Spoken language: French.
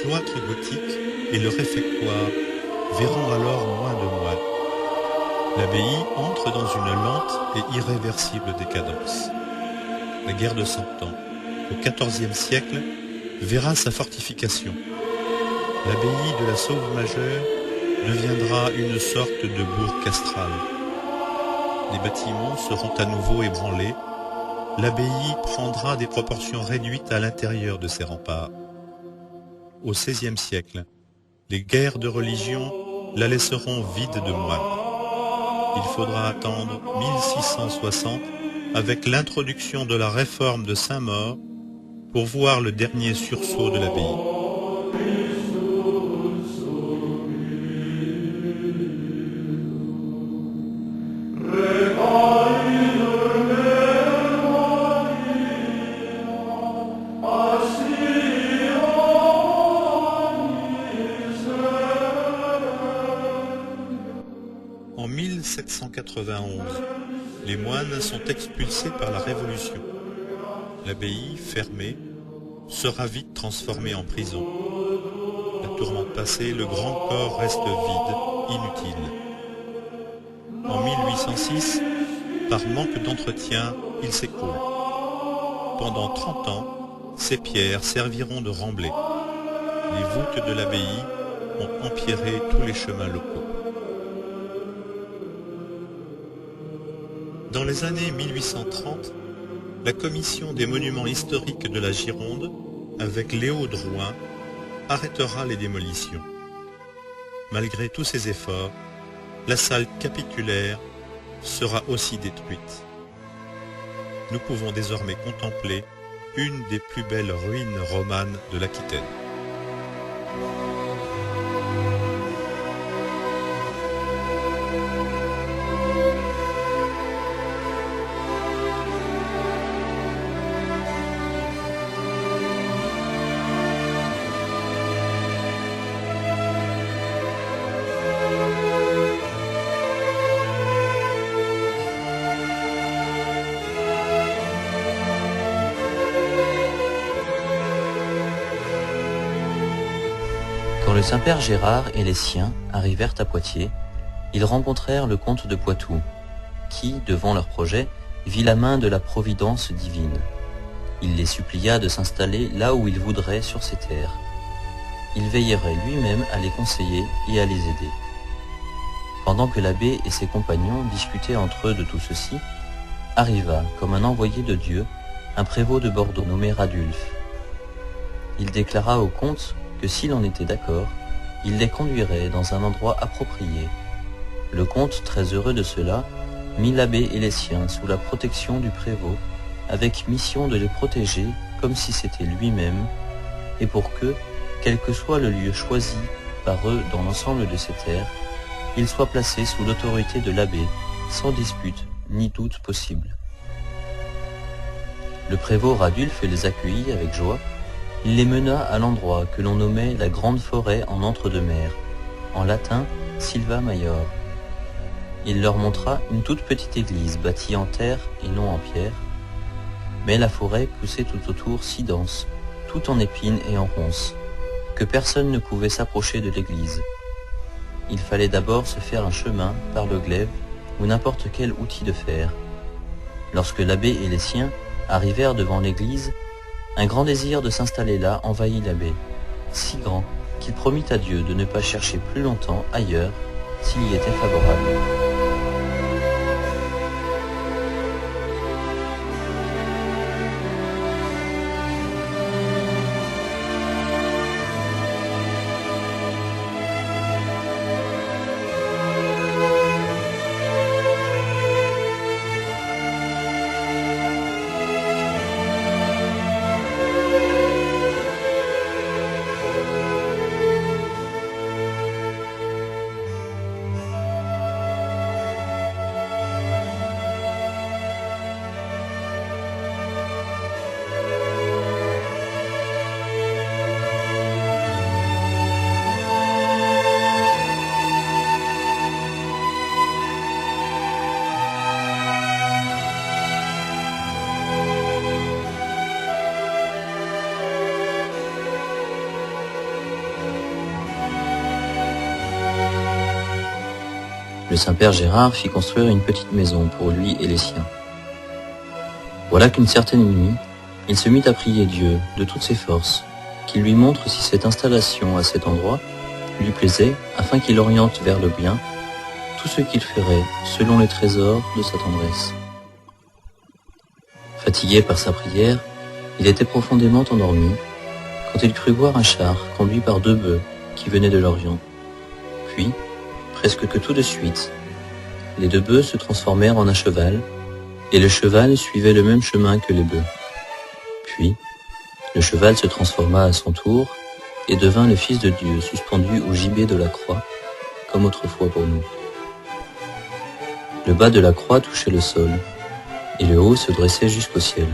cloître gothique et le réfectoire verront alors moins de moines. L'abbaye entre dans une lente et irréversible décadence. La guerre de Cent Ans, au XIVe siècle, verra sa fortification. L'abbaye de la Sauve-Majeure deviendra une sorte de bourg castral. Les bâtiments seront à nouveau ébranlés. L'abbaye prendra des proportions réduites à l'intérieur de ses remparts. Au XVIe siècle, les guerres de religion la laisseront vide de moines. Il faudra attendre 1660 avec l'introduction de la réforme de Saint-Maur pour voir le dernier sursaut de l'abbaye. En 1791, les moines sont expulsés par la Révolution. L'abbaye, fermée, sera vite transformée en prison. La tourmente passée, le grand corps reste vide, inutile. En 1806, par manque d'entretien, il s'écroule. Pendant 30 ans, ces pierres serviront de remblai. Les voûtes de l'abbaye ont empierré tous les chemins locaux. Dans les années 1830, la commission des monuments historiques de la Gironde, avec Léo Drouin, arrêtera les démolitions. Malgré tous ces efforts, la salle capitulaire sera aussi détruite. Nous pouvons désormais contempler une des plus belles ruines romanes de l'Aquitaine. Quand le Saint-Père Gérard et les siens arrivèrent à Poitiers, ils rencontrèrent le comte de Poitou, qui, devant leur projet, vit la main de la providence divine. Il les supplia de s'installer là où ils voudraient sur ces terres. Il veillerait lui-même à les conseiller et à les aider. Pendant que l'abbé et ses compagnons discutaient entre eux de tout ceci, arriva, comme un envoyé de Dieu, un prévôt de Bordeaux nommé Radulphe. Il déclara au comte que s'il en était d'accord, il les conduirait dans un endroit approprié. Le comte, très heureux de cela, mit l'abbé et les siens sous la protection du prévôt, avec mission de les protéger comme si c'était lui-même, et pour que, quel que soit le lieu choisi par eux dans l'ensemble de ces terres, il soit placé sous l'autorité de l'abbé, sans dispute ni doute possible. Le prévôt Radulphe les accueillit avec joie. Il les mena à l'endroit que l'on nommait la Grande Forêt en entre-deux-mers, en latin Silva Maior. Il leur montra une toute petite église bâtie en terre et non en pierre, mais la forêt poussait tout autour si dense, tout en épines et en ronces, que personne ne pouvait s'approcher de l'église. Il fallait d'abord se faire un chemin par le glaive ou n'importe quel outil de fer. Lorsque l'abbé et les siens arrivèrent devant l'église, un grand désir de s'installer là envahit l'abbé, si grand qu'il promit à Dieu de ne pas chercher plus longtemps ailleurs s'il y était favorable. Le Saint-Père Gérard fit construire une petite maison pour lui et les siens. Voilà qu'une certaine nuit, il se mit à prier Dieu de toutes ses forces, qu'il lui montre si cette installation à cet endroit lui plaisait, afin qu'il oriente vers le bien tout ce qu'il ferait selon les trésors de sa tendresse. Fatigué par sa prière, il était profondément endormi, quand il crut voir un char conduit par 2 bœufs qui venaient de l'Orient. Puis, presque que tout de suite, les 2 bœufs se transformèrent en un cheval, et le cheval suivait le même chemin que les bœufs. Puis, le cheval se transforma à son tour, et devint le Fils de Dieu suspendu au gibet de la croix, comme autrefois pour nous. Le bas de la croix touchait le sol, et le haut se dressait jusqu'au ciel.